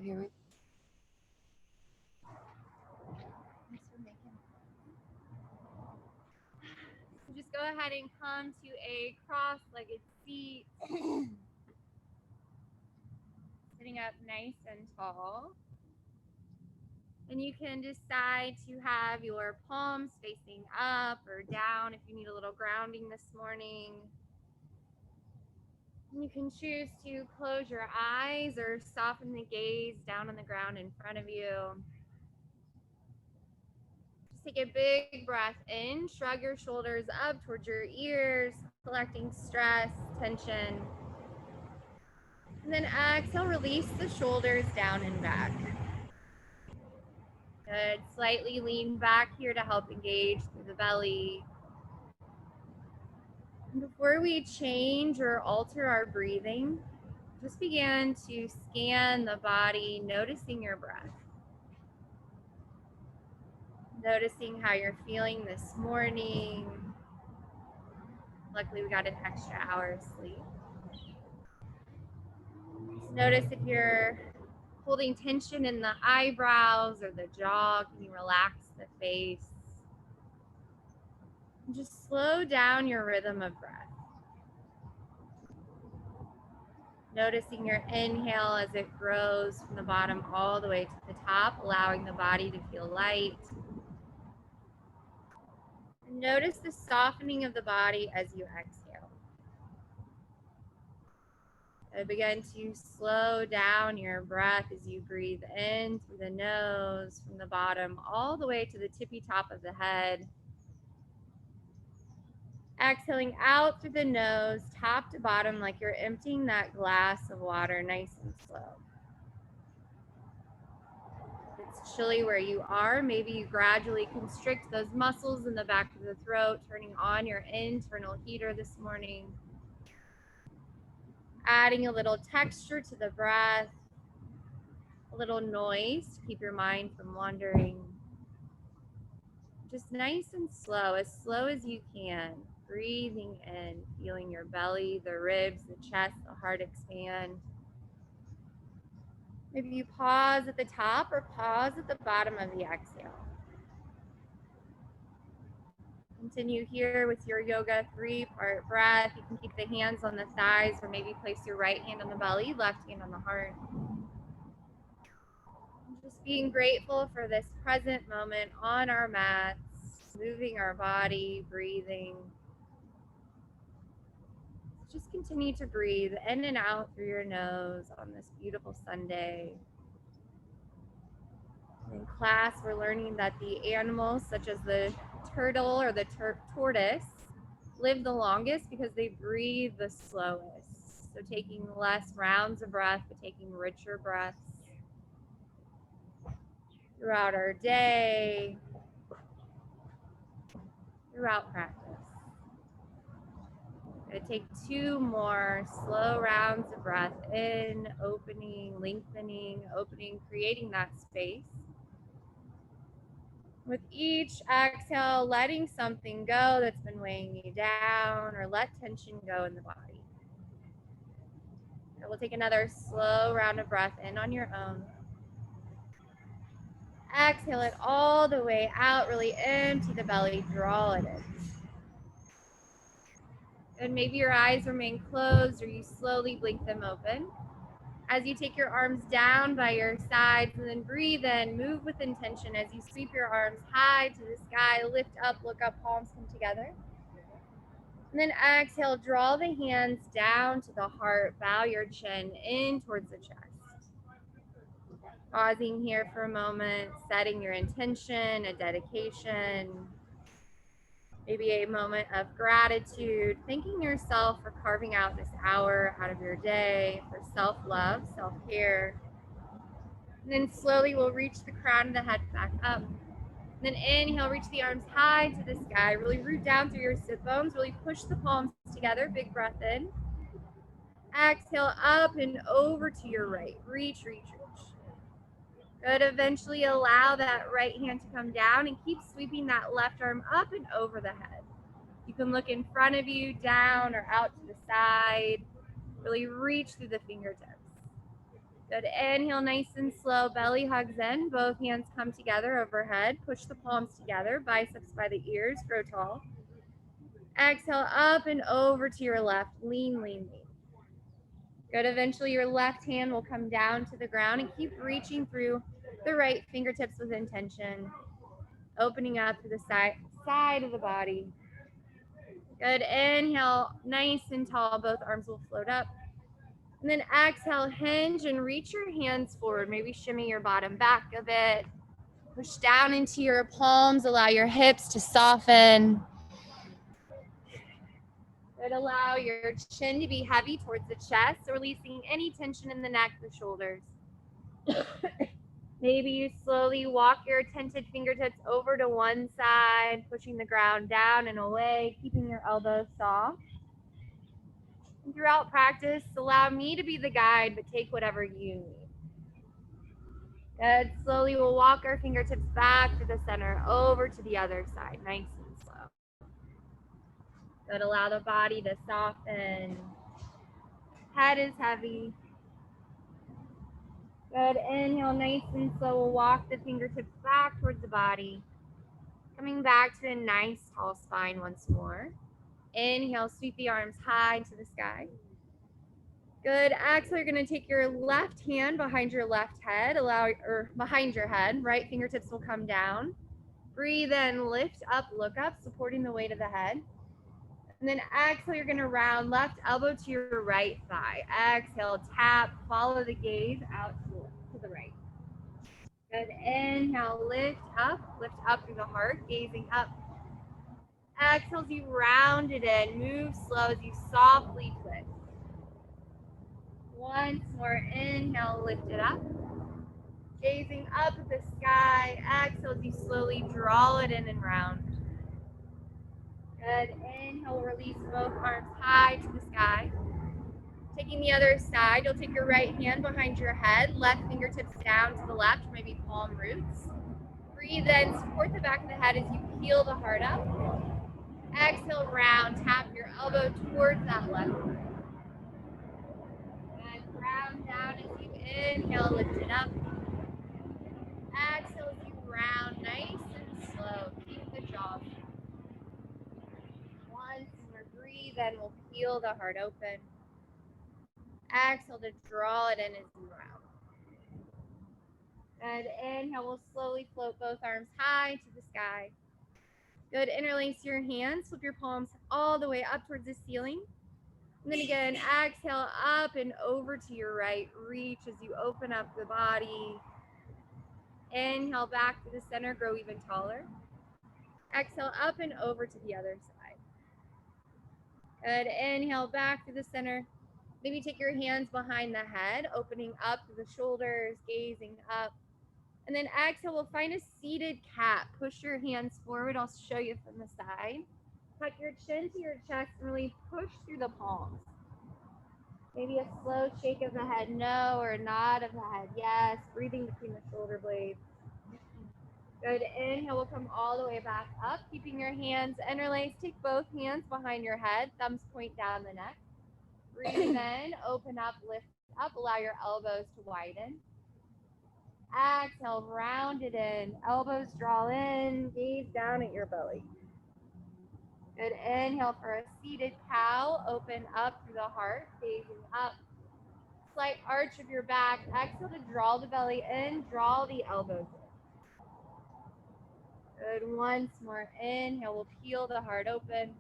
here we Thanks for making. So just go ahead and come to a cross-legged seat, sitting up nice and tall. And you can decide to have your palms facing up or down if you need a little grounding this morning. You can choose to close your eyes or soften the gaze down on the ground in front of you. Just take a big breath in, shrug your shoulders up towards your ears, collecting stress, tension. And then exhale, release the shoulders down and back. Good. Slightly lean back here to help engage through the belly. And before we change or alter our breathing, just begin to scan the body, noticing your breath. Noticing how you're feeling this morning. Luckily, we got an extra hour of sleep. Just notice if you're holding tension in the eyebrows or the jaw. Can you relax the face? And just slow down your rhythm of breath. Noticing your inhale as it grows from the bottom all the way to the top, allowing the body to feel light. And notice the softening of the body as you exhale. And begin to slow down your breath as you breathe in through the nose, from the bottom all the way to the tippy top of the head. Exhaling out through the nose, top to bottom, like you're emptying that glass of water nice and slow. If it's chilly where you are, maybe you gradually constrict those muscles in the back of the throat, turning on your internal heater this morning. Adding a little texture to the breath, a little noise to keep your mind from wandering. Just nice and slow as you can. Breathing in, feeling your belly, the ribs, the chest, the heart expand. Maybe you pause at the top or pause at the bottom of the exhale. Continue here with your yoga 3-part breath. You can keep the hands on the thighs or maybe place your right hand on the belly, left hand on the heart. Just being grateful for this present moment on our mats, moving our body, breathing. Just continue to breathe in and out through your nose on this beautiful Sunday. In class, we're learning that the animals, such as the turtle or the tortoise, live the longest because they breathe the slowest. So taking less rounds of breath, but taking richer breaths throughout our day, throughout practice. I'm gonna take 2 more slow rounds of breath in, opening, lengthening, opening, creating that space. With each exhale, letting something go that's been weighing you down, or let tension go in the body. And we'll take another slow round of breath in on your own. Exhale it all the way out, really empty the belly, draw it in. And maybe your eyes remain closed or you slowly blink them open. As you take your arms down by your sides and then breathe in, move with intention as you sweep your arms high to the sky, lift up, look up, palms come together. And then exhale, draw the hands down to the heart, bow your chin in towards the chest. Pausing here for a moment, setting your intention, a dedication, maybe a moment of gratitude, thanking yourself for carving out this hour out of your day for self-love, self-care. And then slowly we'll reach the crown of the head back up. And then inhale, reach the arms high to the sky. Really root down through your sit bones. Really push the palms together. Big breath in. Exhale up and over to your right. Reach, reach, reach. Good. Eventually allow that right hand to come down and keep sweeping that left arm up and over the head. You can look in front of you, down, or out to the side. Really reach through the fingertips. Good. Inhale, nice and slow. Belly hugs in. Both hands come together overhead. Push the palms together. Biceps by the ears. Grow tall. Exhale, up and over to your left. Lean, lean, lean. Good. Eventually, your left hand will come down to the ground and keep reaching through the right fingertips with intention. Opening up to the side of the body. Good. Inhale, nice and tall. Both arms will float up. And then exhale, hinge and reach your hands forward. Maybe shimmy your bottom back a bit. Push down into your palms. Allow your hips to soften. Good. Allow your chin to be heavy towards the chest, so releasing any tension in the neck or shoulders. Maybe you slowly walk your tented fingertips over to one side, pushing the ground down and away, keeping your elbows soft. And throughout practice, allow me to be the guide, but take whatever you need. Good. Slowly we'll walk our fingertips back to the center, over to the other side, nice and slow. Good. Allow the body to soften. Head is heavy. Good. Inhale, nice and slow. We'll walk the fingertips back towards the body. Coming back to a nice tall spine once more. Inhale, sweep the arms high to the sky. Good. Exhale, you're going to take your left hand behind your left head, behind your head. Right fingertips will come down. Breathe in, lift up, look up, supporting the weight of the head. And then exhale, you're going to round left elbow to your right thigh. Exhale, tap, follow the gaze out to the right. Good. Inhale, lift up through the heart, gazing up. Exhale as you round it in. Move slow as you softly twist. Once more, inhale, lift it up. Gazing up at the sky. Exhale as you slowly draw it in and round. Good. Inhale, release both arms high to the sky. Taking the other side, you'll take your right hand behind your head, left fingertips down to the left, maybe palm roots. Breathe in, support the back of the head as you peel the heart up. Exhale, round, tap your elbow towards that left foot. And round down as you inhale, lift it up. Exhale as you round, nice and slow. Keep the jaw. Once more, breathe in, we'll peel the heart open. Exhale to draw it in as you round. Good. Inhale, we'll slowly float both arms high to the sky. Good. Interlace your hands, flip your palms all the way up towards the ceiling. And then again, exhale up and over to your right. Reach as you open up the body. Inhale back to the center, grow even taller. Exhale up and over to the other side. Good. Inhale back to the center. Maybe take your hands behind the head, opening up to the shoulders, gazing up. And then exhale, we'll find a seated cat. Push your hands forward. I'll show you from the side. Tuck your chin to your chest and really push through the palms. Maybe a slow shake of the head, no, or a nod of the head, yes. Breathing between the shoulder blades. Good. Inhale, we'll come all the way back up, keeping your hands interlaced. Take both hands behind your head, thumbs point down the neck. Breathe in, open up, lift up, allow your elbows to widen. Exhale, round it in, elbows draw in, gaze down at your belly. Good. Inhale for a seated cow, open up through the heart, gazing up. Slight arch of your back. Exhale to draw the belly in, draw the elbows in. Good. Once more. Inhale, we'll peel the heart open.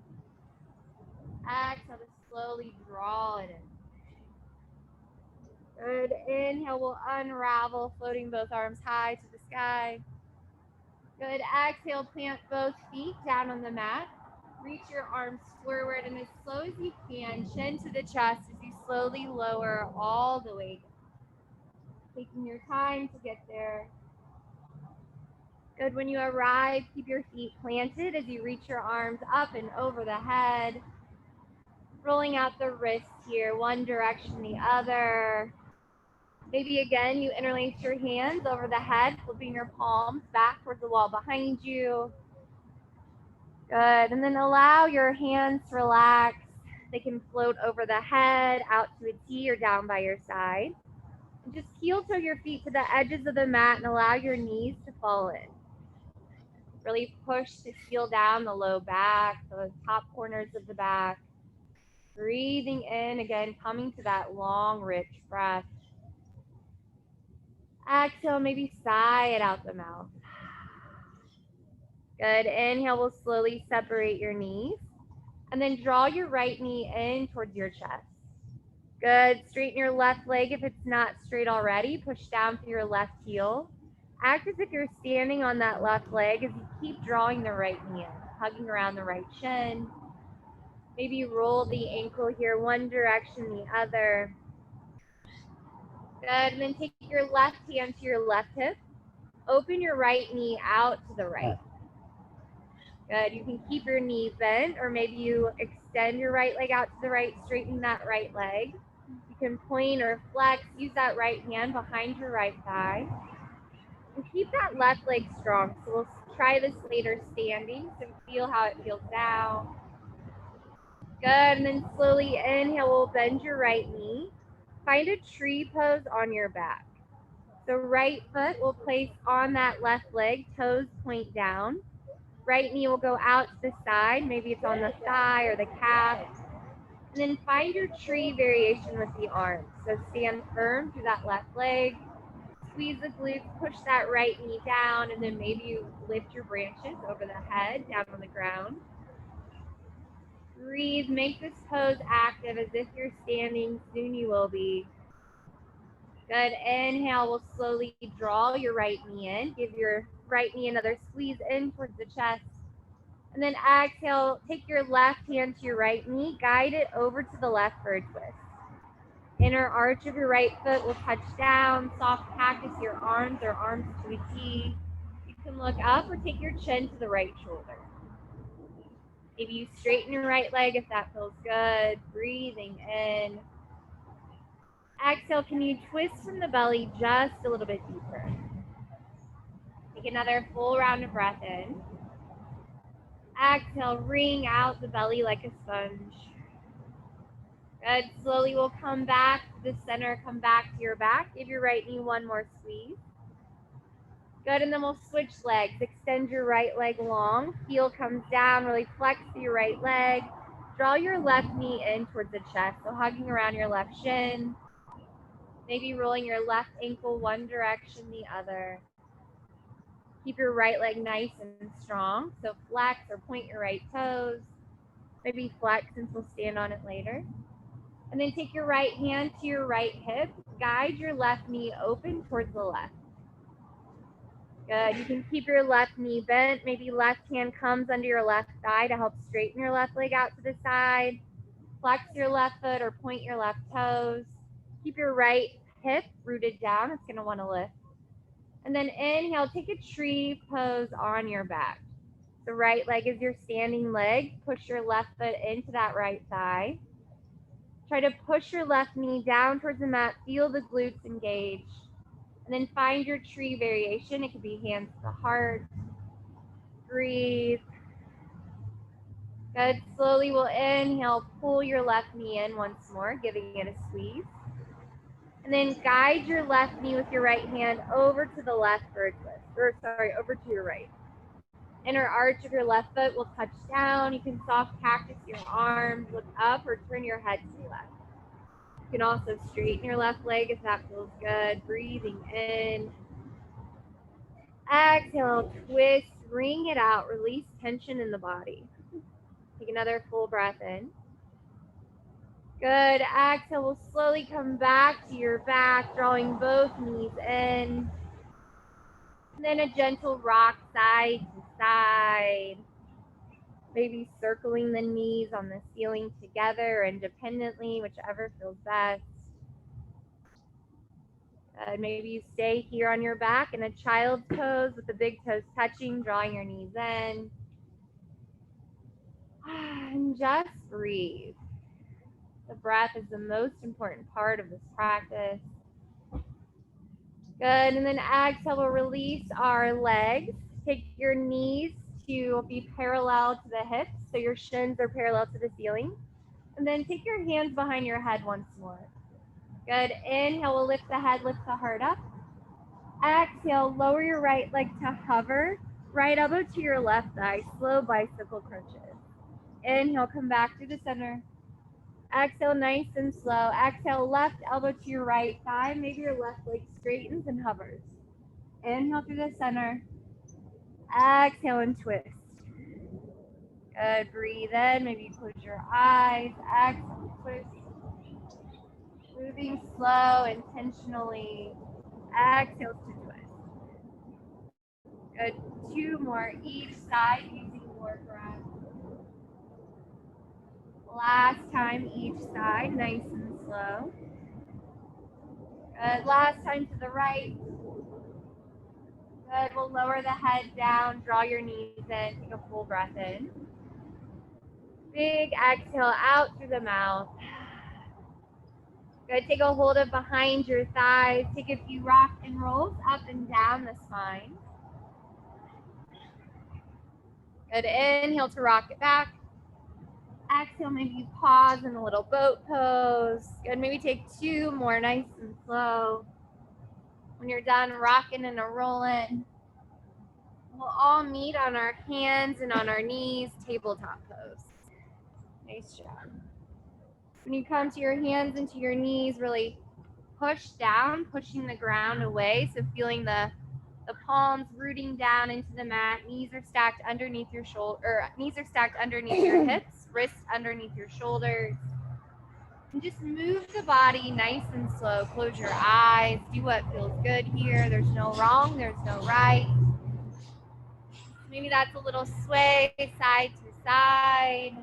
Exhale to slowly draw it in. Good. Inhale, we'll unravel, floating both arms high to the sky. Good. Exhale, plant both feet down on the mat. Reach your arms forward, and as slow as you can, chin to the chest as you slowly lower all the way down. Taking your time to get there. Good. When you arrive, keep your feet planted as you reach your arms up and over the head. Rolling out the wrists here, one direction, the other. Maybe again, you interlace your hands over the head, flipping your palms back towards the wall behind you. Good. And then allow your hands to relax. They can float over the head, out to a T, or down by your side. And just heel toe your feet to the edges of the mat and allow your knees to fall in. Really push to heel down the low back, the top corners of the back. Breathing in, again, coming to that long, rich breath. Exhale, maybe sigh it out the mouth. Good. Inhale, we'll slowly separate your knees. And then draw your right knee in towards your chest. Good. Straighten your left leg if it's not straight already. Push down through your left heel. Act as if you're standing on that left leg as you keep drawing the right knee in, hugging around the right shin. Maybe roll the ankle here one direction, the other. Good. And then take your left hand to your left hip. Open your right knee out to the right. Good. You can keep your knee bent, or maybe you extend your right leg out to the right, straighten that right leg. You can point or flex, use that right hand behind your right thigh. And keep that left leg strong. So we'll try this later standing, so feel how it feels now. Good. And then slowly inhale, we'll bend your right knee. Find a tree pose on your back. The right foot will place on that left leg, toes point down. Right knee will go out to the side, maybe it's on the thigh or the calf. And then find your tree variation with the arms. So stand firm through that left leg, squeeze the glutes, push that right knee down, and then maybe you lift your branches over the head, down on the ground. Breathe, make this pose active as if you're standing, soon you will be. Good. Inhale, we'll slowly draw your right knee in. Give your right knee another squeeze in towards the chest. And then exhale, take your left hand to your right knee, guide it over to the left for a twist. Inner arch of your right foot will touch down, soft cactus your arms or arms to a T. You can look up or take your chin to the right shoulder. Maybe you straighten your right leg if that feels good. Breathing in. Exhale, can you twist from the belly just a little bit deeper? Take another full round of breath in. Exhale, wring out the belly like a sponge. Good. Slowly we'll come back to the center, come back to your back. Give your right knee one more squeeze. Good, and then we'll switch legs. Extend your right leg long. Heel comes down, really flex your right leg. Draw your left knee in towards the chest, so hugging around your left shin. Maybe rolling your left ankle one direction, the other. Keep your right leg nice and strong, so flex or point your right toes. Maybe flex since we'll stand on it later. And then take your right hand to your right hip. Guide your left knee open towards the left. Good. You can keep your left knee bent. Maybe left hand comes under your left thigh to help straighten your left leg out to the side. Flex your left foot or point your left toes. Keep your right hip rooted down. It's going to want to lift. And then inhale, take a tree pose on your back. The right leg is your standing leg. Push your left foot into that right thigh. Try to push your left knee down towards the mat. Feel the glutes engage. And then find your tree variation. It could be hands to the heart. Breathe. Good. Slowly we'll inhale, pull your left knee in once more, giving it a squeeze. And then guide your left knee with your right hand over to the left for a twist. Over to your right. Inner arch of your left foot will touch down. You can soft cactus your arms, look up, or turn your head to the left. You can also straighten your left leg if that feels good. Breathing in. Exhale, twist, wring it out, release tension in the body. Take another full breath in. Good. Exhale, we'll slowly come back to your back, drawing both knees in. And then a gentle rock side to side. Maybe circling the knees on the ceiling together or independently, whichever feels best. Maybe you stay here on your back in a child's pose with the big toes touching, drawing your knees in. And just breathe. The breath is the most important part of this practice. Good, and then exhale, we'll release our legs. Take your knees to be parallel to the hips, so your shins are parallel to the ceiling. And then take your hands behind your head once more. Good. Inhale, we'll lift the head, lift the heart up. Exhale, lower your right leg to hover. Right elbow to your left thigh, slow bicycle crunches. Inhale, come back to the center. Exhale, nice and slow. Exhale, left elbow to your right thigh. Maybe your left leg straightens and hovers. Inhale through the center. Exhale and twist. Good. Breathe in. Maybe you close your eyes. Exhale, twist. Moving slow, intentionally. Exhale to twist. Good. 2 more each side using more breath. Last time each side, nice and slow. Good. Last time to the right. Good. We'll lower the head down, draw your knees in, take a full breath in. Big exhale out through the mouth. Good. Take a hold of behind your thighs. Take a few rock and rolls up and down the spine. Good. Inhale to rock it back. Exhale, maybe you pause in a little boat pose. Good. Maybe take 2 more, nice and slow. When you're done rocking and a rolling, we'll all meet on our hands and on our knees, tabletop pose. Nice job. When you come to your hands and to your knees, really push down, pushing the ground away. So feeling the palms rooting down into the mat. Knees are stacked underneath your knees are stacked underneath your hips, wrists underneath your shoulders. And just move the body nice and slow. Close your eyes. Do what feels good here. There's no wrong. There's no right. Maybe that's a little sway side to side.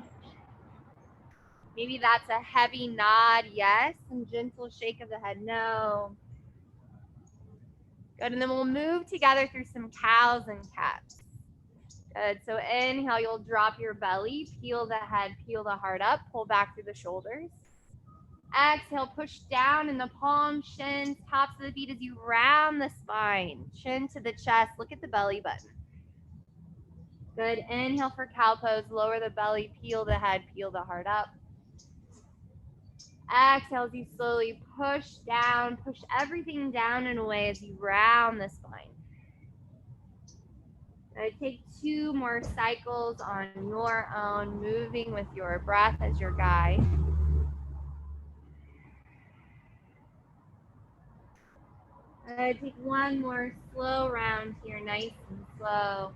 Maybe that's a heavy nod, yes, and gentle shake of the head, no. Good, and then we'll move together through some cows and cats. Good, so inhale, you'll drop your belly, peel the head, peel the heart up, pull back through the shoulders. Exhale, push down in the palms, shins, tops of the feet as you round the spine. Chin to the chest, look at the belly button. Good, inhale for cow pose, lower the belly, peel the head, peel the heart up. Exhale as you slowly push down, push everything down and away as you round the spine. Take 2 more cycles on your own, moving with your breath as your guide. Take 1 more slow round here, nice and slow.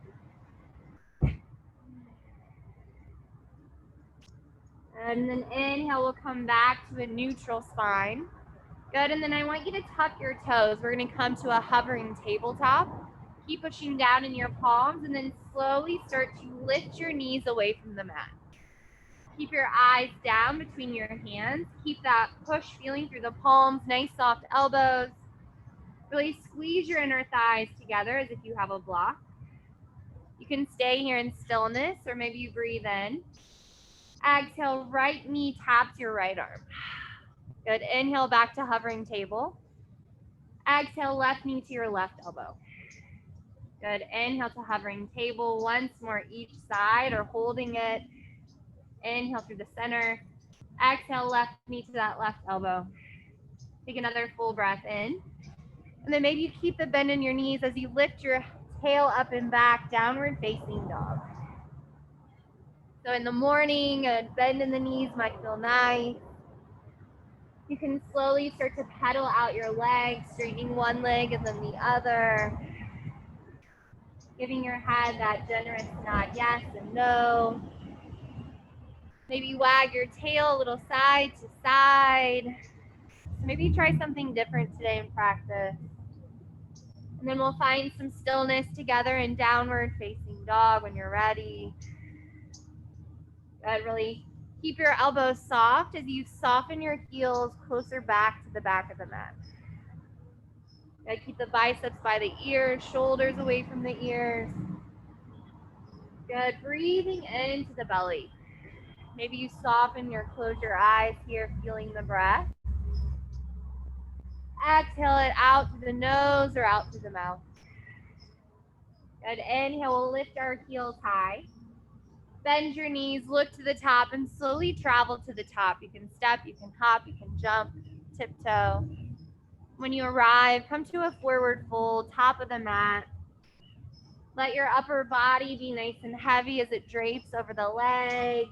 And then inhale, we'll come back to a neutral spine. Good, and then I want you to tuck your toes. We're gonna come to a hovering tabletop. Keep pushing down in your palms and then slowly start to lift your knees away from the mat. Keep your eyes down between your hands. Keep that push feeling through the palms, nice soft elbows. Really squeeze your inner thighs together as if you have a block. You can stay here in stillness or maybe you breathe in. Exhale, right knee taps your right arm. Good, inhale back to hovering table. Exhale, left knee to your left elbow. Good, inhale to hovering table, once more each side or holding it. Inhale through the center. Exhale, left knee to that left elbow. Take another full breath in. And then maybe you keep the bend in your knees as you lift your tail up and back, downward facing dog. So in the morning, a bend in the knees might feel nice. You can slowly start to pedal out your legs, straightening one leg and then the other. Giving your head that generous nod, yes and no. Maybe wag your tail a little side to side. So maybe try something different today in practice. And then we'll find some stillness together in downward facing dog when you're ready. Good, really keep your elbows soft as you soften your heels closer back to the back of the mat. Good, keep the biceps by the ears, shoulders away from the ears. Good, breathing into the belly. Maybe you soften or close your eyes here, feeling the breath. Exhale it out through the nose or out through the mouth. Good, inhale, we'll lift our heels high. Bend your knees, look to the top, and slowly travel to the top. You can step, you can hop, you can jump. tiptoe. When you arrive, come to a forward fold, top of the mat. Let your upper body be nice and heavy as it drapes over the legs.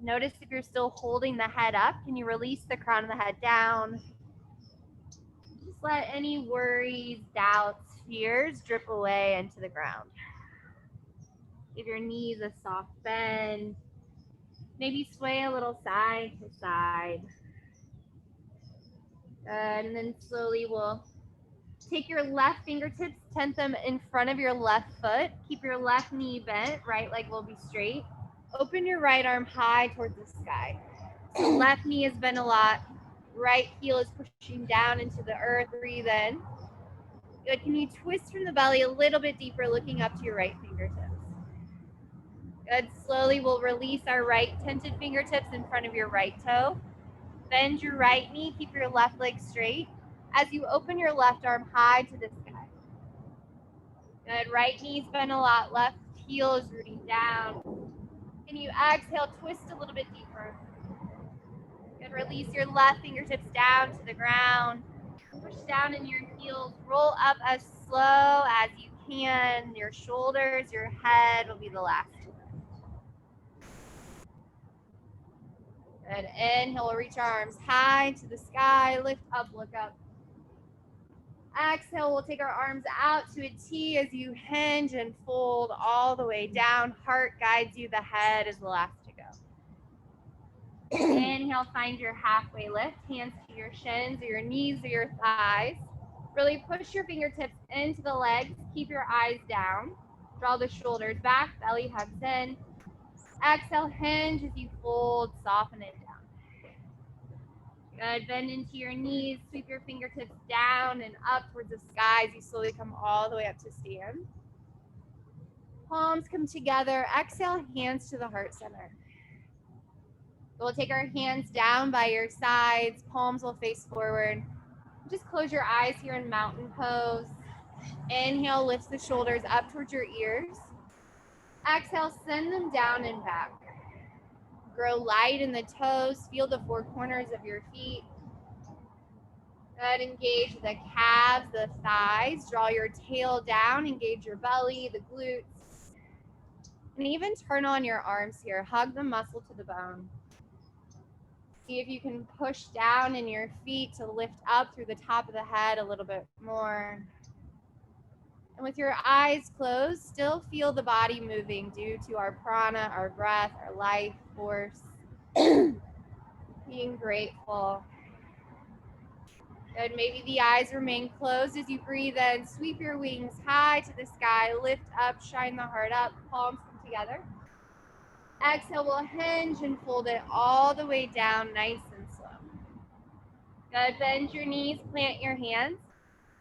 Notice if you're still holding the head up, can you release the crown of the head down? Just let any worries, doubts, fears drip away into the ground. Give your knees a soft bend. Maybe sway a little side to side. Good, and then slowly we'll take your left fingertips, tent them in front of your left foot. Keep your left knee bent, right leg will be straight. Open your right arm high towards the sky. So left knee is bent a lot. Right heel is pushing down into the earth. Breathe in. Good. Can you twist from the belly a little bit deeper, looking up to your right fingertips? Good. Slowly we'll release our right tented fingertips in front of your right toe. Bend your right knee. Keep your left leg straight as you open your left arm high to the sky. Good. Right knee's bent a lot. Left heel is rooting down. Can you exhale, twist a little bit deeper? Good. Release your left fingertips down to the ground. Push down in your heels. Roll up as slow as you can. Your shoulders, your head will be the last. Good. Inhale, we'll reach our arms high to the sky. Lift up, look up. Exhale, we'll take our arms out to a T as you hinge and fold all the way down. Heart guides you. The head is the last to go. Inhale, find your halfway lift. Hands to your shins or your knees or your thighs. Really push your fingertips into the legs. Keep your eyes down. Draw the shoulders back. Belly hugs in. Exhale, hinge as you fold. Soften it down. Good. Bend into your knees. Sweep your fingertips down and up towards the sky as you slowly come all the way up to stand. Palms come together. Exhale, hands to the heart center. We'll take our hands down by your sides. Palms will face forward. Just close your eyes here in mountain pose. Inhale, lift the shoulders up towards your ears. Exhale, send them down and back. Grow light in the toes. Feel the four corners of your feet. Good. Engage the calves, the thighs. Draw your tail down. Engage your belly, the glutes. And even turn on your arms here. Hug the muscle to the bone. See if you can push down in your feet to lift up through the top of the head a little bit more. And with your eyes closed, still feel the body moving due to our prana, our breath, our life force. Being grateful. Good. Maybe the eyes remain closed as you breathe in. Sweep your wings high to the sky. Lift up, shine the heart up. Palms come together. Exhale, we'll hinge and fold it all the way down, nice and slow. Good. Bend your knees, plant your hands.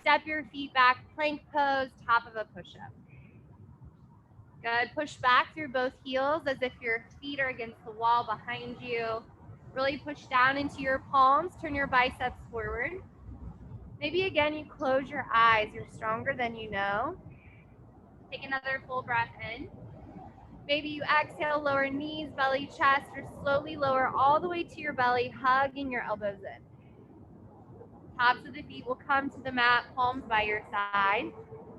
Step your feet back, plank pose, top of a push-up. Good. Push back through both heels as if your feet are against the wall behind you. Really push down into your palms. Turn your biceps forward. Maybe again you close your eyes. You're stronger than you know. Take another full breath in. Maybe you exhale, lower knees, belly, chest, or slowly lower all the way to your belly, hugging your elbows in. Tops of the feet will come to the mat, palms by your side.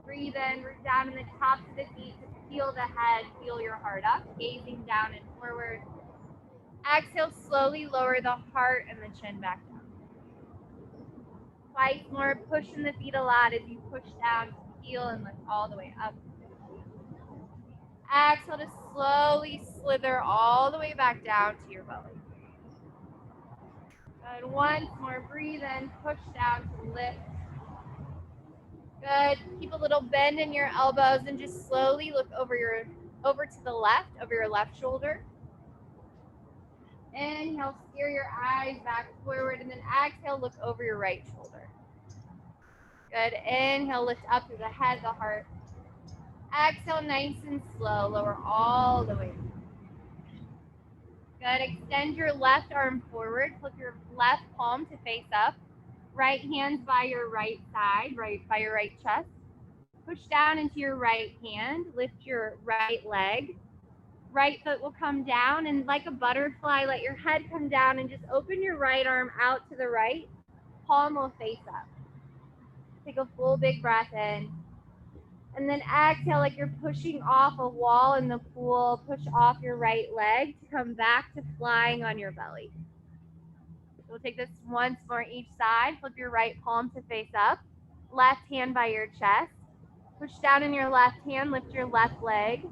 Breathe in, root down in the tops of the feet to feel the head, feel your heart up, gazing down and forward. Exhale, slowly lower the heart and the chin back down. Twice more, pushing the feet a lot as you push down to heel and lift all the way up. Exhale to slowly slither all the way back down to your belly. Good. Once more, breathe in, push down to lift. Good. Keep a little bend in your elbows and just slowly look over to the left, over your left shoulder. Inhale, steer your eyes back forward, and then exhale, look over your right shoulder. Good. Inhale, lift up through the head, the heart. Exhale, nice and slow, lower all the way. Good. Extend your left arm forward. Flip your left palm to face up. Right hand by your right side, by your right chest. Push down into your right hand. Lift your right leg. Right foot will come down, and like a butterfly, let your head come down and just open your right arm out to the right. palm will face up. Take a full big breath in. And then exhale like you're pushing off a wall in the pool. Push off your right leg to come back to flying on your belly. We'll take this once more each side. Flip your right palm to face up. Left hand by your chest. Push down in your left hand. Lift your left leg.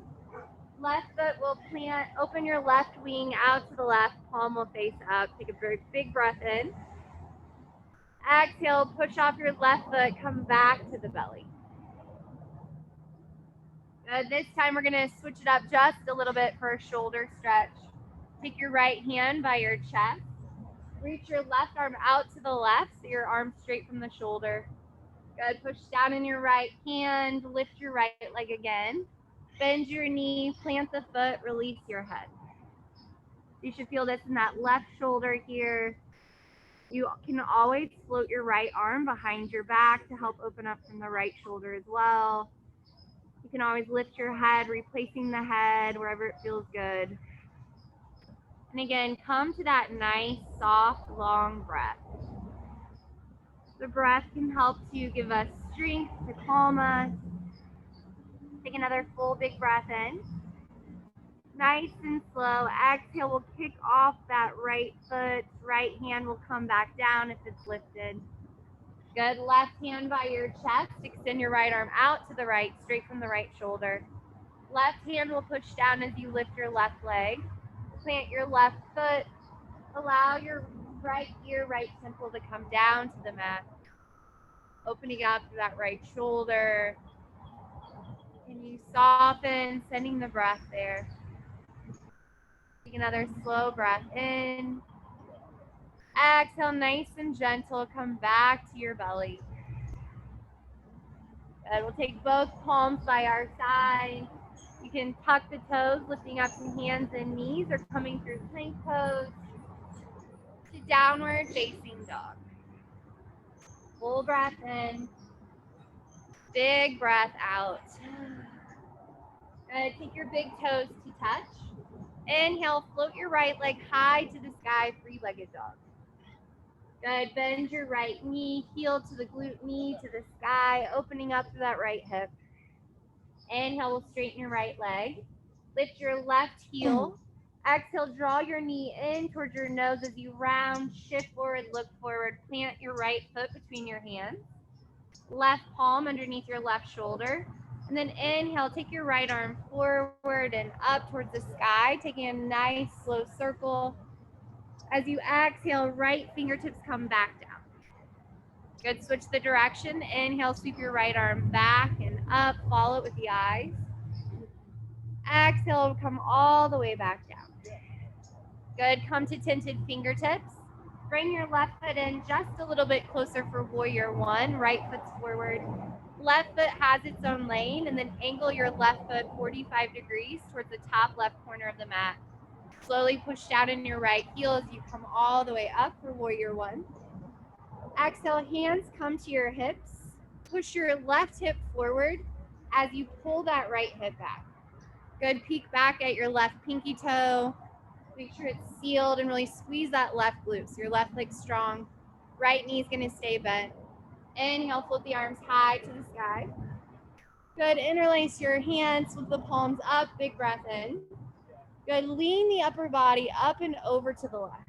Left foot will plant. Open your left wing out to the left. Palm will face up. Take a very big breath in. Exhale. Push off your left foot. Come back to the belly. This time we're going to switch it up just a little bit for a shoulder stretch. Take your right hand by your chest. Reach your left arm out to the left so your arm's straight from the shoulder. Good. Push down in your right hand. Lift your right leg again. Bend your knee. Plant the foot. Release your head. You should feel this in that left shoulder here. You can always float your right arm behind your back to help open up from the right shoulder as well. You can always lift your head, replacing the head wherever it feels good. And again, come to that nice, soft, long breath. The breath can help to give us strength, to calm us. Take another full big breath in. Nice and slow. Exhale, we'll kick off that right foot. Right hand will come back down if it's lifted. Good. Left hand by your chest. Extend your right arm out to the right, straight from the right shoulder. Left hand will push down as you lift your left leg. Plant your left foot. Allow your right ear, right temple to come down to the mat. Opening up to that right shoulder. Can you soften, sending the breath there. Take another slow breath in. Exhale, nice and gentle. Come back to your belly. Good. We'll take both palms by our side. You can tuck the toes, lifting up some hands and knees, or coming through plank pose to downward facing dog. Full breath in. Big breath out. Good. Take your big toes to touch. Inhale, float your right leg high to the sky, three-legged dog. Good. Bend your right knee, heel to the glute, knee to the sky, opening up to that right hip. Inhale, we'll straighten your right leg. Lift your left heel. Exhale, draw your knee in towards your nose as you round, shift forward, look forward. Plant your right foot between your hands. Left palm underneath your left shoulder. And then inhale, take your right arm forward and up towards the sky, taking a nice slow circle. As you exhale, right fingertips come back down. Good, switch the direction. Inhale, sweep your right arm back and up, follow it with the eyes. Exhale, come all the way back down. Good, come to tinted fingertips. Bring your left foot in just a little bit closer for warrior one. Right foot's forward. Left foot has its own lane, and then angle your left foot 45 degrees towards the top left corner of the mat. Slowly push down in your right heel as you come all the way up for warrior one. Exhale, hands come to your hips. Push your left hip forward as you pull that right hip back. Good, peek back at your left pinky toe. Make sure it's sealed and really squeeze that left glute so your left leg's strong. Right knee's gonna stay bent. Inhale, float the arms high to the sky. Good, interlace your hands, flip the palms up, big breath in. Good, lean the upper body up and over to the left.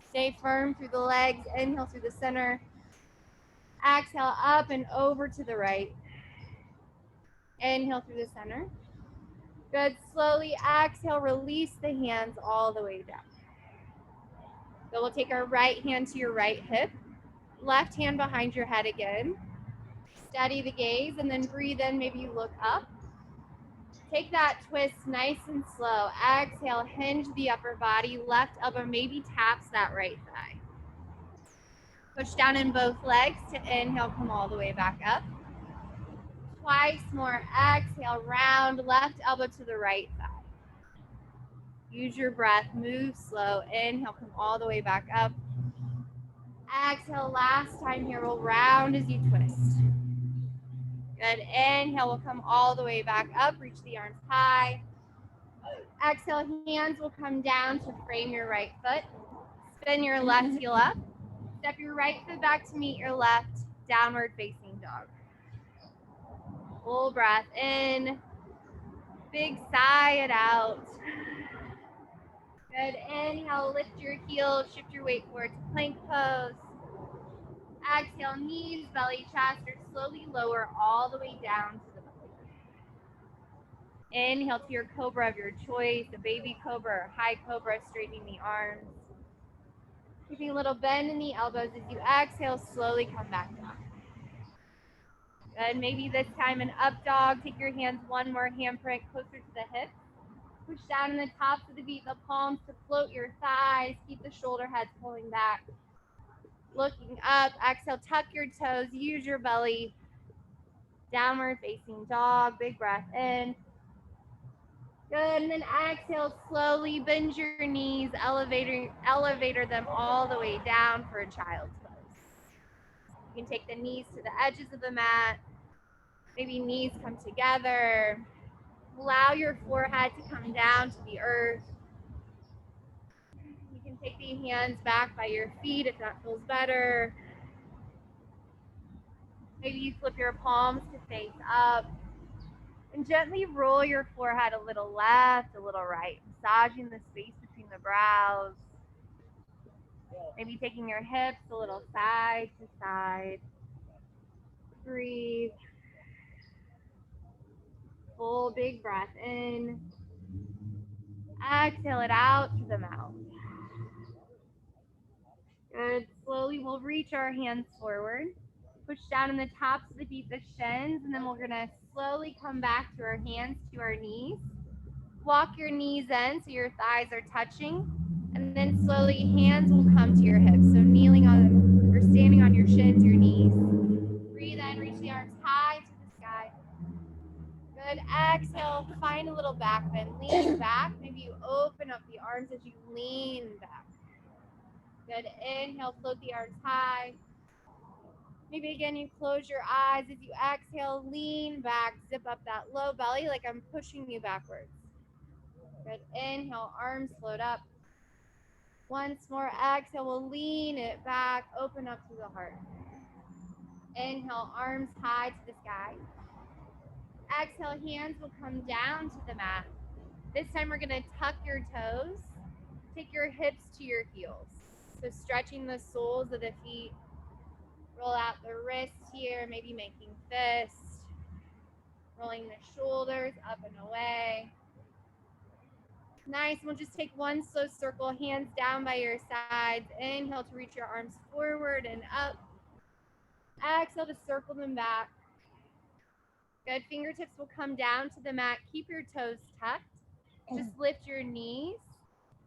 Stay firm through the legs, inhale through the center. Exhale, up and over to the right. Inhale through the center. Good, slowly exhale, release the hands all the way down. So we'll take our right hand to your right hip. Left hand behind your head again. Steady the gaze and then breathe in, maybe you look up. Take that twist nice and slow. Exhale, hinge the upper body. Left elbow maybe taps that right thigh. Push down in both legs to inhale, come all the way back up. Twice more. Exhale, round left elbow to the right thigh. Use your breath, move slow. Inhale, come all the way back up. Exhale, last time here, we'll round as you twist. Good, inhale, we'll come all the way back up, reach the arms high. Exhale, hands will come down to frame your right foot. Spin your left heel up. Step your right foot back to meet your left, downward facing dog. Full breath in, big sigh it out. Good, inhale, lift your heels, shift your weight forward to plank pose. Exhale, knees, belly, chest, or slowly lower all the way down to the belly. Inhale to your cobra of your choice, a baby cobra or high cobra, straightening the arms. Keeping a little bend in the elbows as you exhale, slowly come back down. Good, maybe this time an up dog. Take your hands one more handprint closer to the hips. Push down in the tops of the feet, the palms to float your thighs. Keep the shoulder heads pulling back. Looking up, exhale, tuck your toes, use your belly. Downward facing dog, big breath in. Good, and then exhale, slowly bend your knees, elevator them all the way down for a child's pose. You can take the knees to the edges of the mat. Maybe knees come together. Allow your forehead to come down to the earth. You can take the hands back by your feet if that feels better. Maybe you flip your palms to face up. And gently roll your forehead a little left, a little right, massaging the space between the brows. Maybe taking your hips a little side to side. Breathe. Full big breath in. Exhale it out through the mouth. Good. Slowly we'll reach our hands forward. Push down in the tops of the feet, the shins, and then we're going to slowly come back to our hands to our knees. Walk your knees in so your thighs are touching. And then slowly hands will come to your hips. So kneeling on or standing on your shins, your knees. Breathe in, reach the arms high to the sky. Good. Exhale, find a little back bend. Lean back. Maybe you open up the arms as you lean back. Good. Inhale, float the arms high. Maybe again you close your eyes. As you exhale, lean back. Zip up that low belly like I'm pushing you backwards. Good. Inhale, arms float up. Once more, exhale, we'll lean it back, open up to the heart. Inhale, arms high to the sky. Exhale, hands will come down to the mat. This time we're gonna tuck your toes, take your hips to your heels. So stretching the soles of the feet, roll out the wrists here, maybe making fists, rolling the shoulders up and away. Nice, we'll just take one slow circle, hands down by your sides. Inhale to reach your arms forward and up. Exhale to circle them back. Good, fingertips will come down to the mat. Keep your toes tucked. Just lift your knees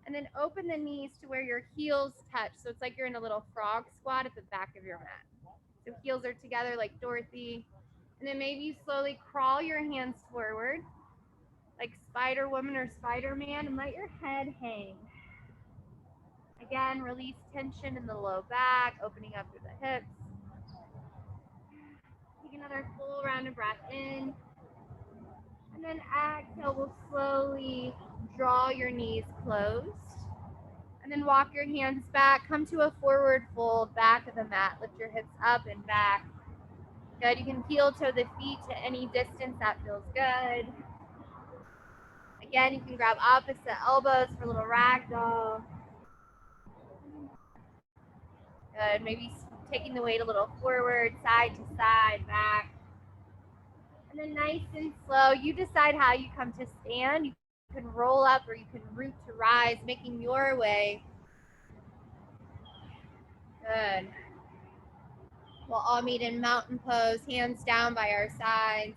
and then open the knees to where your heels touch. So it's like you're in a little frog squat at the back of your mat. So heels are together like Dorothy. And then maybe you slowly crawl your hands forward like Spider Woman or Spider-Man and let your head hang. Again, release tension in the low back, opening up through the hips. Take another full round of breath in. And then exhale, we'll slowly draw your knees closed. And then walk your hands back, come to a forward fold, back of the mat. Lift your hips up and back. Good, you can heel toe the feet to any distance that feels good. Again, you can grab opposite elbows for a little ragdoll. Good, maybe taking the weight a little forward, side to side, back. And then nice and slow, you decide how you come to stand. You can roll up or you can root to rise, making your way. Good. We'll all meet in mountain pose, hands down by our sides.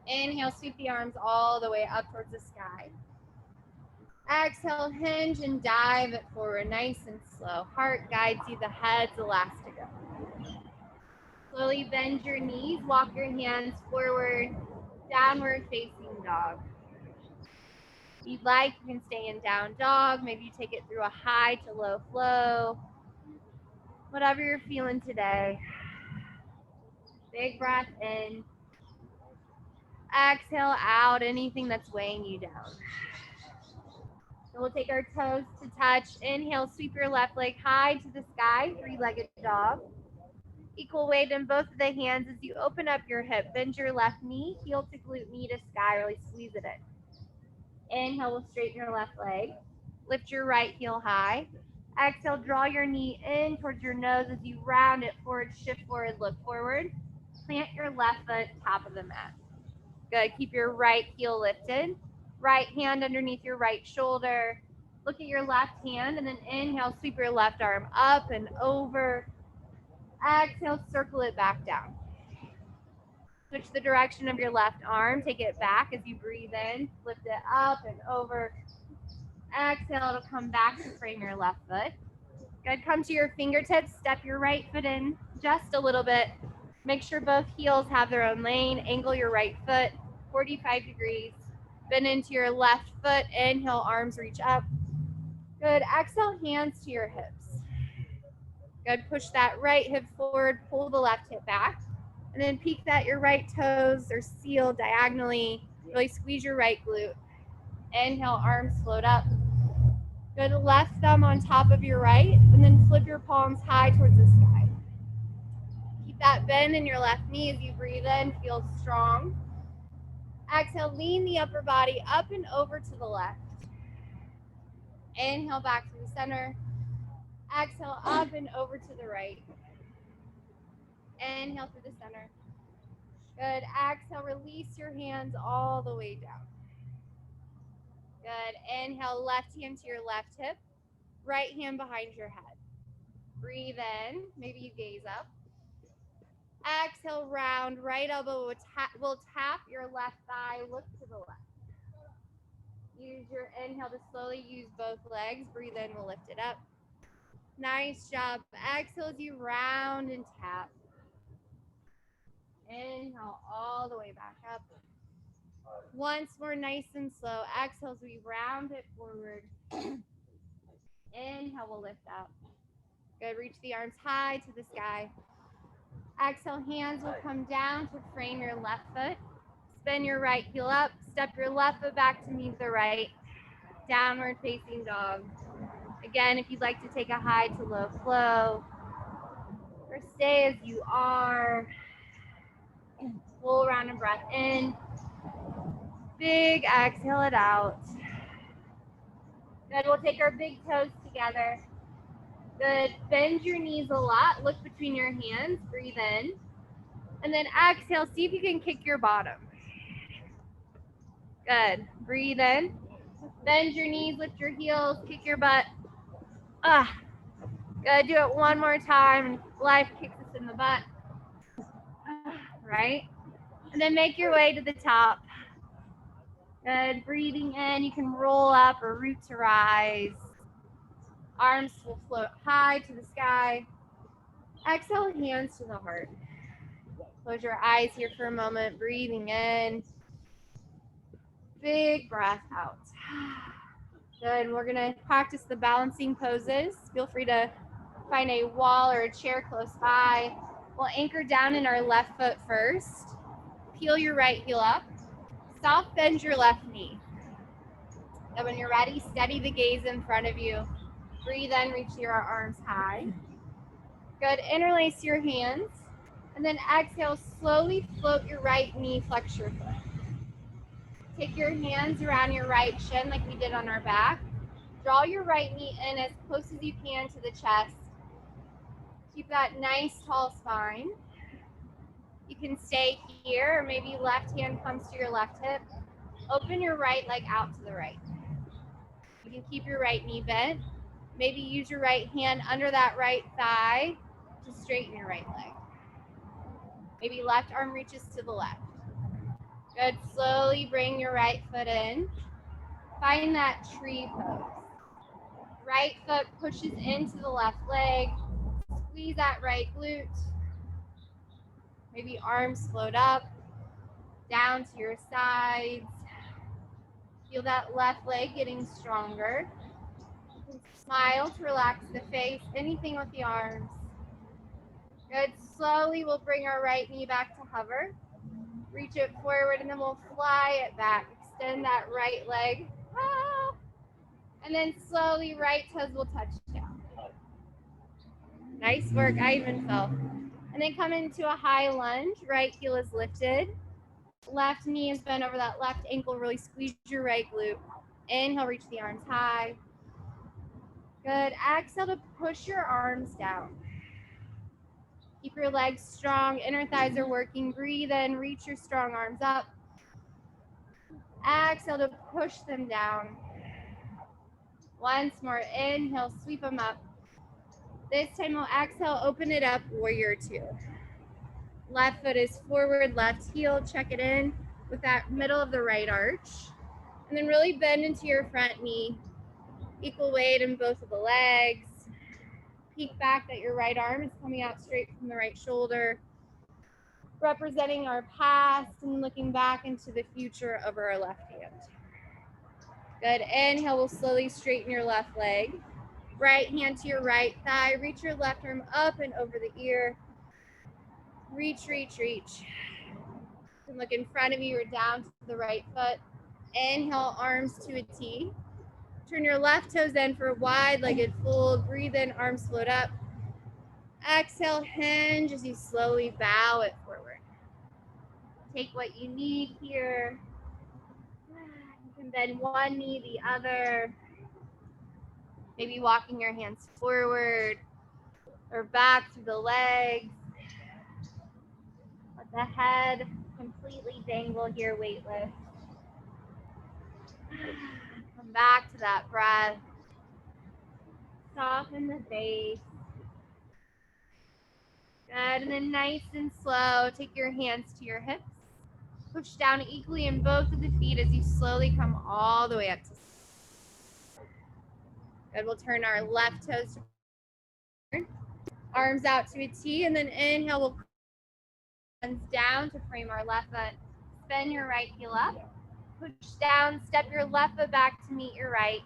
Inhale, sweep the arms all the way up towards the sky. Exhale, hinge and dive it forward, nice and slow. Heart guides you, the head's elastic up. Slowly bend your knees, walk your hands forward, downward facing dog. If you'd like, you can stay in down dog. Maybe you take it through a high to low flow. Whatever you're feeling today. Big breath in. Exhale out anything that's weighing you down. And we'll take our toes to touch. Inhale, sweep your left leg high to the sky, three-legged dog. Equal weight in both of the hands as you open up your hip. Bend your left knee, heel to glute, knee to sky, really squeeze it in. Inhale, we'll straighten your left leg. Lift your right heel high. Exhale, draw your knee in towards your nose as you round it forward, shift forward, look forward. Plant your left foot top of the mat. Good, keep your right heel lifted. Right hand underneath your right shoulder. Look at your left hand and then inhale, sweep your left arm up and over. Exhale, circle it back down. Switch the direction of your left arm. Take it back as you breathe in. Lift it up and over. Exhale to come back to frame your left foot. Good. Come to your fingertips. Step your right foot in just a little bit. Make sure both heels have their own lane. Angle your right foot 45 degrees. Bend into your left foot. Inhale, arms reach up. Good. Exhale, hands to your hips. Good. Push that right hip forward. Pull the left hip back. And then peek that your right toes are sealed diagonally. Really squeeze your right glute. Inhale, arms float up. Good, left thumb on top of your right, and then flip your palms high towards the sky. Keep that bend in your left knee as you breathe in, feel strong. Exhale, lean the upper body up and over to the left. Inhale back to the center. Exhale, up and over to the right. Inhale through the center. Good, exhale, release your hands all the way down. Good. Inhale, left hand to your left hip, right hand behind your head. Breathe in. Maybe you gaze up. Exhale, round. Right elbow will tap your left thigh. Look to the left. Use your inhale to slowly use both legs. Breathe in. We'll lift it up. Nice job. Exhale as you round and tap. Inhale all the way back up. Once more, nice and slow. Exhale as we round it forward. Inhale, we'll lift up. Good, reach the arms high to the sky. Exhale, hands will come down to frame your left foot. Spin your right heel up. Step your left foot back to meet the right. Downward facing dog. Again, if you'd like to take a high to low flow, or stay as you are. Full round of breath in. Big exhale it out. Good, we'll take our big toes together. Good, bend your knees a lot. Look between your hands, breathe in. And then exhale, see if you can kick your bottom. Good, breathe in. Bend your knees, lift your heels, kick your butt. Good, do it one more time. Life kicks us in the butt. Right? And then make your way to the top. Good, breathing in. You can roll up or root to rise. Arms will float high to the sky. Exhale, hands to the heart. Close your eyes here for a moment, breathing in. Big breath out. Good, we're gonna practice the balancing poses. Feel free to find a wall or a chair close by. We'll anchor down in our left foot first. Peel your right heel up. Soft bend your left knee. And when you're ready, steady the gaze in front of you. Breathe in, reach your arms high. Good, interlace your hands. And then exhale, slowly float your right knee, flex your foot. Take your hands around your right shin like we did on our back. Draw your right knee in as close as you can to the chest. Keep that nice tall spine. You can stay here, or maybe left hand comes to your left hip. Open your right leg out to the right. You can keep your right knee bent. Maybe use your right hand under that right thigh to straighten your right leg. Maybe left arm reaches to the left. Good, slowly bring your right foot in. Find that tree pose. Right foot pushes into the left leg. Squeeze that right glute. Maybe arms float up, down to your sides. Feel that left leg getting stronger. Smile to relax the face, anything with the arms. Good, slowly we'll bring our right knee back to hover. Reach it forward and then we'll fly it back. Extend that right leg. And then slowly right toes will touch down. Nice work, I even fell. And then come into a high lunge, right heel is lifted. Left knee is bent over that left ankle, really squeeze your right glute. Inhale, reach the arms high. Good, exhale to push your arms down. Keep your legs strong, inner thighs are working. Breathe in, reach your strong arms up. Exhale to push them down. Once more, inhale, sweep them up. This time we'll exhale, open it up, warrior two. Left foot is forward, left heel, check it in with that middle of the right arch. And then really bend into your front knee. Equal weight in both of the legs. Peek back that your right arm is coming out straight from the right shoulder, representing our past and looking back into the future of our left hand. Good, inhale, we'll slowly straighten your left leg. Right hand to your right thigh, reach your left arm up and over the ear. Reach, reach, reach. And look in front of you or down to the right foot. Inhale, arms to a T. Turn your left toes in for a wide-legged fold. Breathe in, arms float up. Exhale, hinge as you slowly bow it forward. Take what you need here. You can bend one knee, the other. Maybe walking your hands forward or back through the legs. Let the head completely dangle here, weightless. Come back to that breath. Soften the face. Good, and then nice and slow, take your hands to your hips. Push down equally in both of the feet as you slowly come all the way up to. Good, we'll turn our left toes to arms out to a T, and then inhale, we'll hands down to frame our left foot. Bend your right heel up. Push down, step your left foot back to meet your right.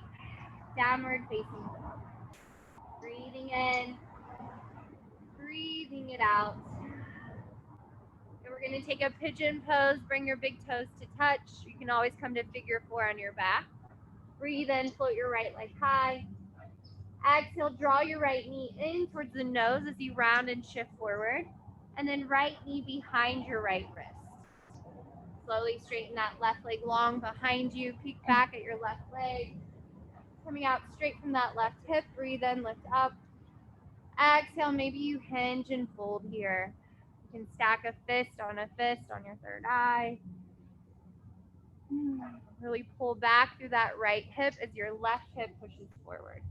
Downward facing dog. Breathing in, breathing it out. And we're going to take a pigeon pose. Bring your big toes to touch. You can always come to figure four on your back. Breathe in, float your right leg high. Exhale, draw your right knee in towards the nose as you round and shift forward. And then right knee behind your right wrist. Slowly straighten that left leg long behind you. Peek back at your left leg. Coming out straight from that left hip. Breathe in, lift up. Exhale, maybe you hinge and fold here. You can stack a fist on your third eye. Really pull back through that right hip as your left hip pushes forward.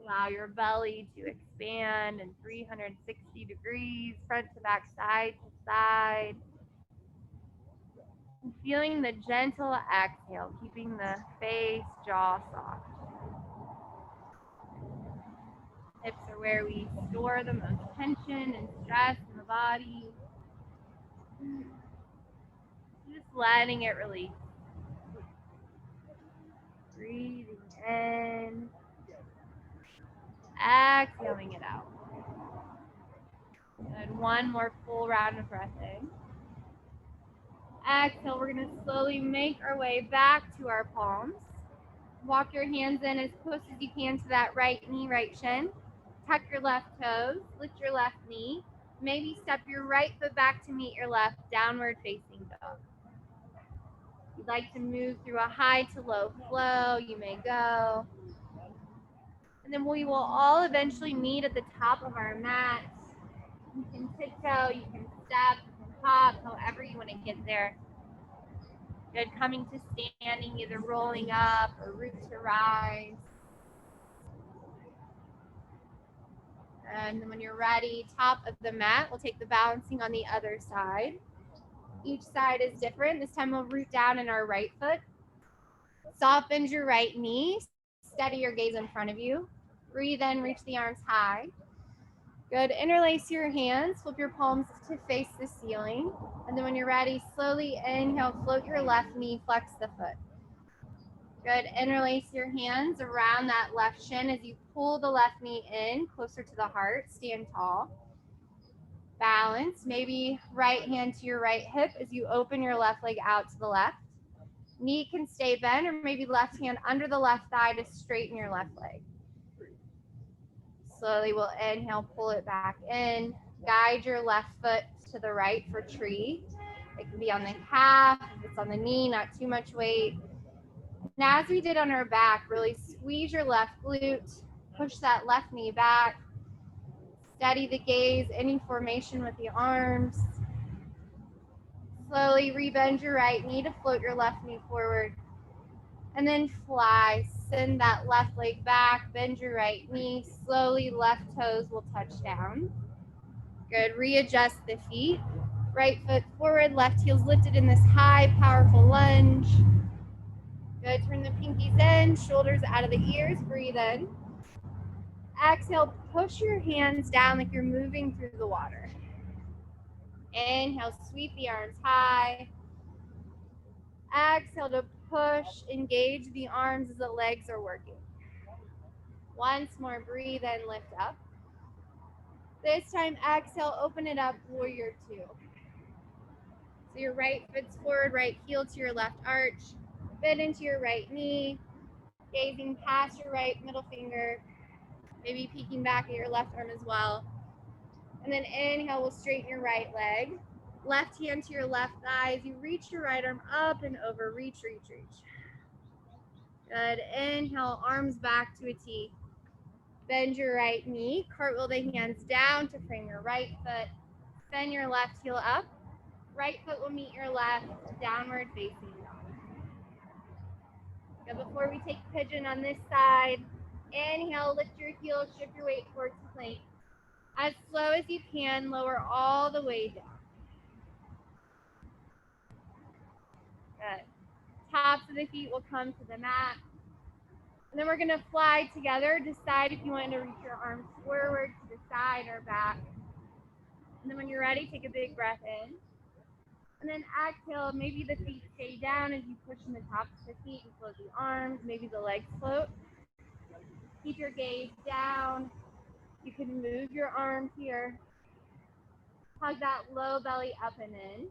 Allow your belly to expand in 360 degrees, front to back, side to side. And feeling the gentle exhale, keeping the face, jaw soft. Hips are where we store the most tension and stress in the body. Just letting it release. Breathing in. Exhaling it out. Good. One more full round of breath in. Exhale, we're going to slowly make our way back to our palms. Walk your hands in as close as you can to that right knee, right shin. Tuck your left toes, lift your left knee. Maybe step your right foot back to meet your left, downward facing dog. If you'd like to move through a high to low flow, you may go. And then we will all eventually meet at the top of our mat. You can tiptoe, you can step, you can hop, however you want to get there. Good, coming to standing, either rolling up or root to rise. And then when you're ready, top of the mat, we'll take the balancing on the other side. Each side is different. This time we'll root down in our right foot. Soft bend your right knee. Steady your gaze in front of you. Breathe in, reach the arms high. Good, interlace your hands. Flip your palms to face the ceiling. And then when you're ready, slowly inhale, float your left knee, flex the foot. Good, interlace your hands around that left shin as you pull the left knee in, closer to the heart. Stand tall. Balance, maybe right hand to your right hip as you open your left leg out to the left. Knee can stay bent, or maybe left hand under the left thigh to straighten your left leg. Slowly we'll inhale, pull it back in. Guide your left foot to the right for tree. It can be on the calf, if it's on the knee, not too much weight. And as we did on our back, really squeeze your left glute, push that left knee back, steady the gaze, any formation with the arms. Slowly rebend your right knee to float your left knee forward. And then fly, send that left leg back, bend your right knee, slowly left toes will touch down. Good, readjust the feet. Right foot forward, left heel's lifted in this high, powerful lunge. Good, turn the pinkies in, shoulders out of the ears, breathe in. Exhale, push your hands down like you're moving through the water. Inhale, sweep the arms high. Exhale to push, engage the arms as the legs are working. Once more, breathe in, lift up. This time, exhale, open it up, warrior two. So your right foot's forward, right heel to your left arch. Bend into your right knee, gazing past your right middle finger, maybe peeking back at your left arm as well. And then inhale, we'll straighten your right leg. Left hand to your left thigh as you reach your right arm up and over, reach, reach, reach. Good, inhale, arms back to a T. Bend your right knee, cartwheel the hands down to frame your right foot. Bend your left heel up. Right foot will meet your left, downward facing dog. Good, before we take pigeon on this side, inhale, lift your heels, shift your weight towards plank. As slow as you can, lower all the way down. Good. Tops of the feet will come to the mat. And then we're going to fly together. Decide if you want to reach your arms forward to the side or back. And then when you're ready, take a big breath in. And then exhale, maybe the feet stay down as you push in the tops of the feet and float the arms. Maybe the legs float. Keep your gaze down. You can move your arms here. Hug that low belly up and in.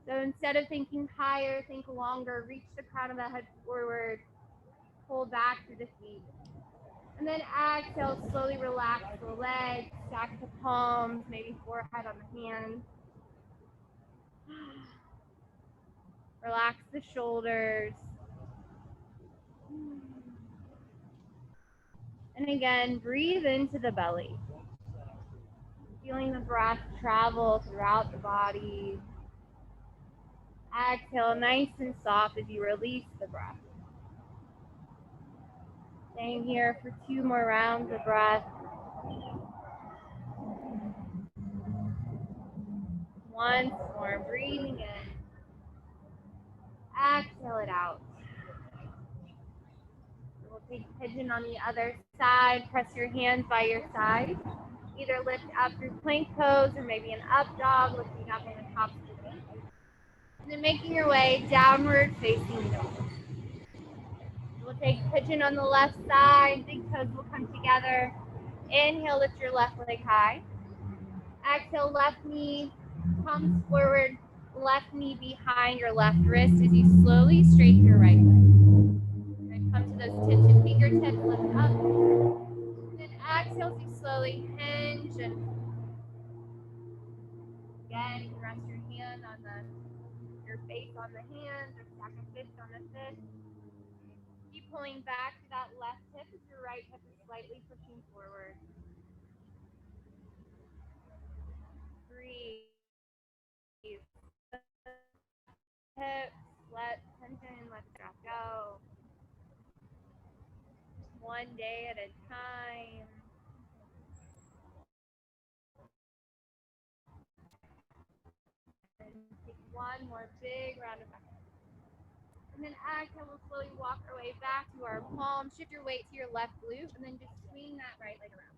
So instead of thinking higher, think longer. Reach the crown of the head forward. Pull back through the feet. And then exhale, slowly relax the legs, stack the palms, maybe forehead on the hands. Relax the shoulders. And again, breathe into the belly. Feeling the breath travel throughout the body. Exhale, nice and soft as you release the breath. Staying here for 2 more rounds of breath. Once more, breathing in. Exhale it out. We'll take pigeon on the other side. Press your hands by your side. Either lift up through plank pose or maybe an up dog, lifting up on the tops of the feet. And then making your way downward facing dog. We'll take pigeon on the left side. Big toes will come together. Inhale, lift your left leg high. Exhale, left knee comes forward. Left knee behind your left wrist as you slowly straighten your right leg. And come to those tips fingertips, lift up. And then exhale as you slowly hinge and again, you can rest your hand on your face on the hands or stack a fist on the fist. Keep pulling back to that left hip as your right hip is slightly pushing forward. Breathe. Hips, let tension, let stress go. One day at a time. And take one more big round of breath. And then exhale, we'll slowly walk our way back to our palm. Shift your weight to your left glute, and then just swing that right leg around.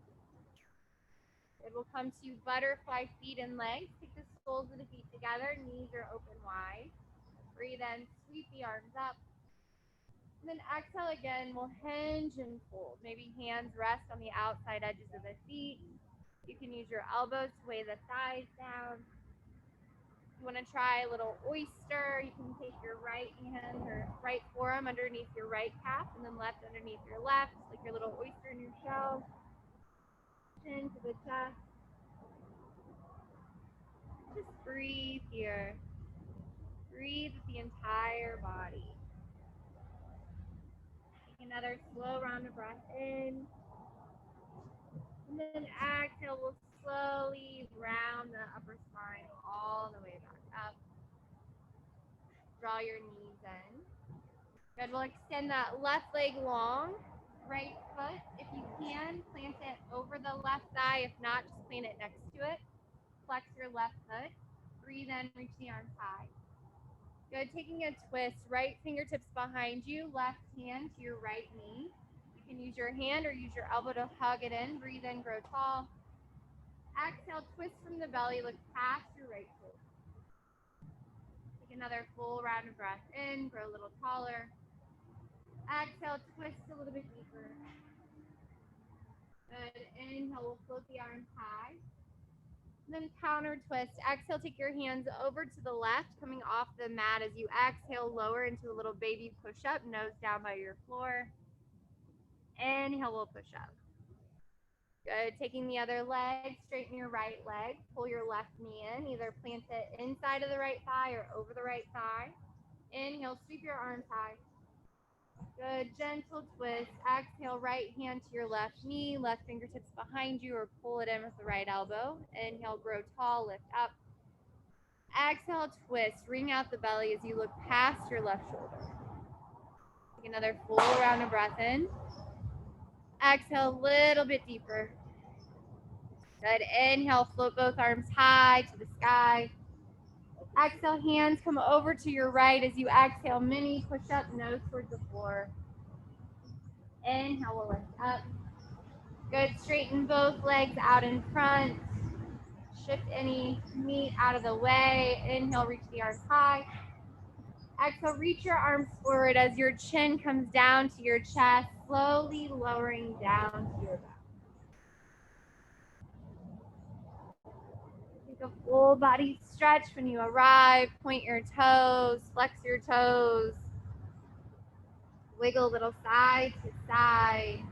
It will come to butterfly feet and legs. Take the soles of the feet together, knees are open wide. Breathe in, sweep the arms up. And then exhale again, we'll hinge and fold. Maybe hands rest on the outside edges of the feet. You can use your elbows to weigh the thighs down. You want to try a little oyster. You can take your right hand or right forearm underneath your right calf and then left underneath your left, like your little oyster in your shell. Chin to the chest. Just breathe here. Breathe with the entire body. Take another slow round of breath in. And then exhale, we'll slowly round the upper spine all the way back up. Draw your knees in. Good, we'll extend that left leg long. Right foot, if you can, plant it over the left thigh. If not, just plant it next to it. Flex your left foot. Breathe in, reach the arms high. Good, taking a twist, right fingertips behind you, left hand to your right knee. You can use your hand or use your elbow to hug it in. Breathe in, grow tall. Exhale, twist from the belly, look past your right foot. Take another full round of breath in, grow a little taller. Exhale, twist a little bit deeper. Good, inhale, we'll float the arms high. And then counter twist. Exhale, take your hands over to the left, coming off the mat as you exhale, lower into a little baby push-up, nose down by your floor. Inhale, we'll push up. Good, taking the other leg, straighten your right leg, pull your left knee in, either plant it inside of the right thigh or over the right thigh. Inhale, sweep your arms high. Good, gentle twist. Exhale, right hand to your left knee, left fingertips behind you or pull it in with the right elbow. Inhale, grow tall, lift up. Exhale, twist, ring out the belly as you look past your left shoulder. Take another full round of breath in. Exhale, a little bit deeper. Good, inhale, float both arms high to the sky. Exhale, hands come over to your right as you exhale, mini push up, nose towards the floor. Inhale, we'll lift up. Good, straighten both legs out in front. Shift any meat out of the way. Inhale, reach the arms high. Exhale, reach your arms forward as your chin comes down to your chest, slowly lowering down to your back. Take a full body stretch when you arrive. Point your toes, flex your toes. Wiggle a little side to side.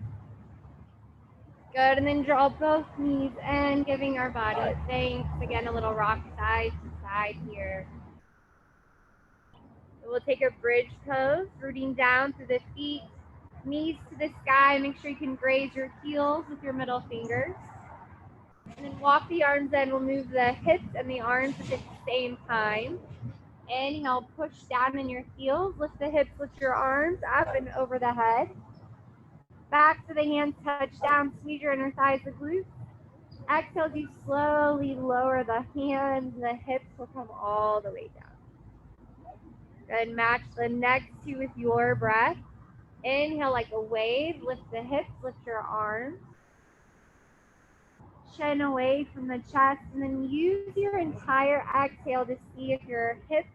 Good, and then draw both knees in, giving our body thanks. Again, a little rock side to side here. We'll take a bridge pose, rooting down through the feet, knees to the sky. Make sure you can graze your heels with your middle fingers. And then walk the arms in. We'll move the hips and the arms at the same time. Inhale, push down in your heels. Lift the hips, lift your arms up and over the head. Back to the hands, touch down, squeeze your inner thighs, the glutes. Exhale, as you slowly lower the hands, the hips will come all the way down. Good, match the next two with your breath. Inhale like a wave, lift the hips, lift your arms. Chin away from the chest, and then use your entire exhale to see if your hips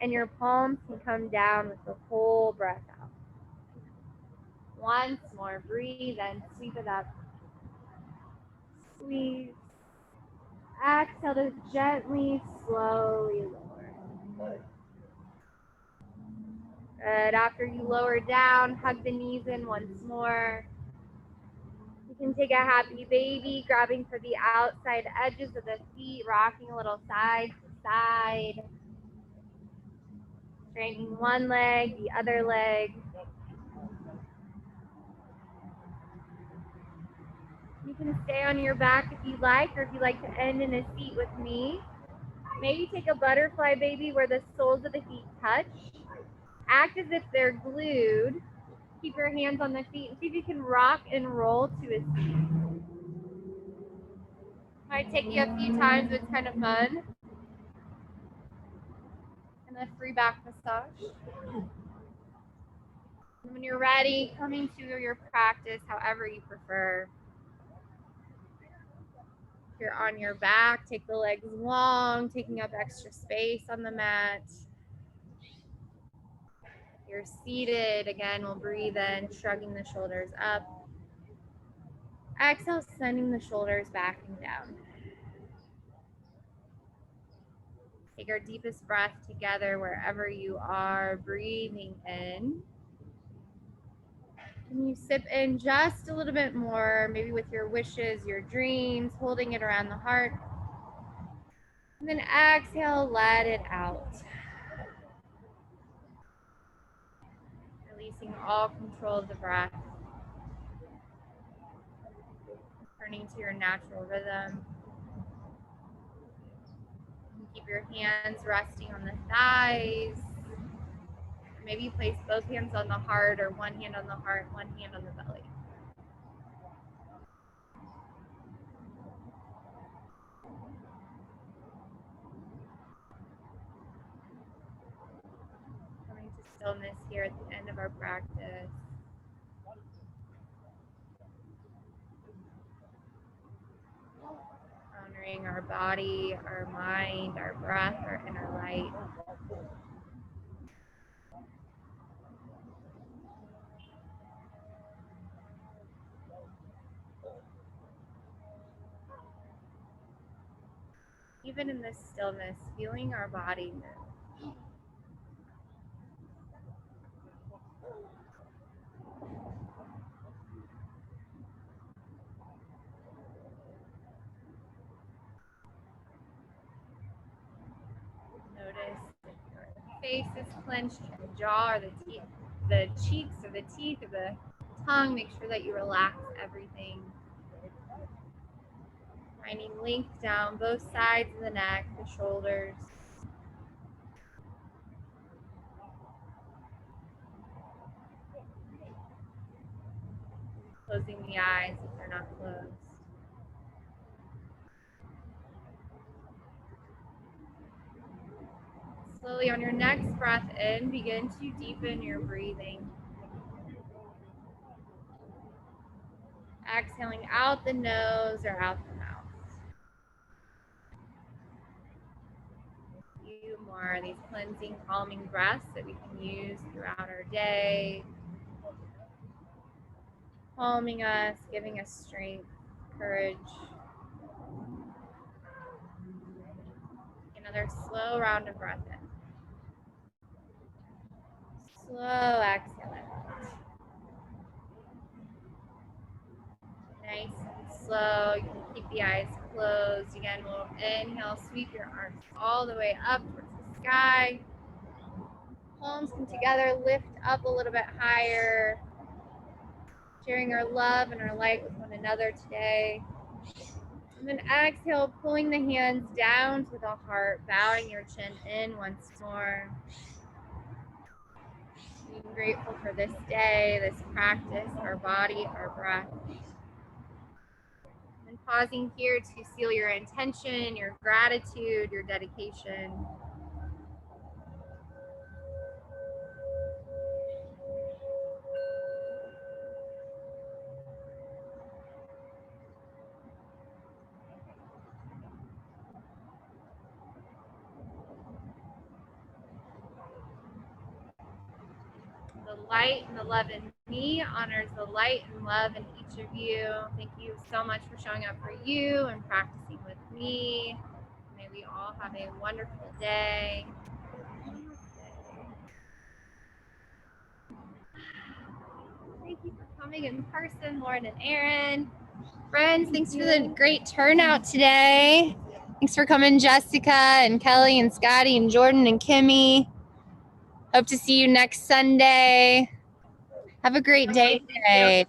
and your palms can come down with the whole breath out. Once more, breathe and sweep it up. Squeeze. Exhale to gently, slowly lower. Good. After you lower down, hug the knees in once more. You can take a happy baby, grabbing for the outside edges of the feet, rocking a little side to side. Straightening one leg, the other leg. You can stay on your back if you like, or if you like to end in a seat with me. Maybe take a butterfly baby where the soles of the feet touch. Act as if they're glued. Keep your hands on the feet and see if you can rock and roll to a seat. Might take you a few times, but it's kind of fun. And a free back massage. And when you're ready, coming to your practice however you prefer. If you're on your back, take the legs long, taking up extra space on the mat. If you're seated, again, we'll breathe in, shrugging the shoulders up. Exhale, sending the shoulders back and down. Take our deepest breath together wherever you are, breathing in. Can you sip in just a little bit more, maybe with your wishes, your dreams, holding it around the heart. And then exhale, let it out. Releasing all control of the breath. Turning to your natural rhythm. Keep your hands resting on the thighs. Maybe place both hands on the heart, or one hand on the heart, one hand on the belly. Coming to stillness here at the end of our practice. Honoring our body, our mind, our breath, our inner light. Even in this stillness, feeling our body move. Notice if your face is clenched, your jaw, or the cheeks, or the teeth, or the tongue. Make sure that you relax everything. Finding length down both sides of the neck, the shoulders. Closing the eyes if they're not closed. Slowly on your next breath in, begin to deepen your breathing. Exhaling out the nose or out the mouth. A few more of these cleansing, calming breaths that we can use throughout our day. Calming us, giving us strength, courage. Another slow round of breath in. Slow exhale out. Nice and slow. You can keep the eyes closed. Again, we'll inhale, sweep your arms all the way up towards the sky. Palms come together, lift up a little bit higher. Sharing our love and our light with one another today. And then exhale, pulling the hands down to the heart, bowing your chin in once more. Being grateful for this day, this practice, our body, our breath. And pausing here to seal your intention, your gratitude, your dedication. The light and the love in me honors the light and love in each of you. Thank you so much for showing up for you and practicing with me. May we all have a wonderful day. Thank you for coming in person, Lauren and Aaron. Friends, thanks for the great turnout today. Thanks for coming, Jessica and Kelly and Scotty and Jordan and Kimmy. Hope to see you next Sunday. Have a great day today.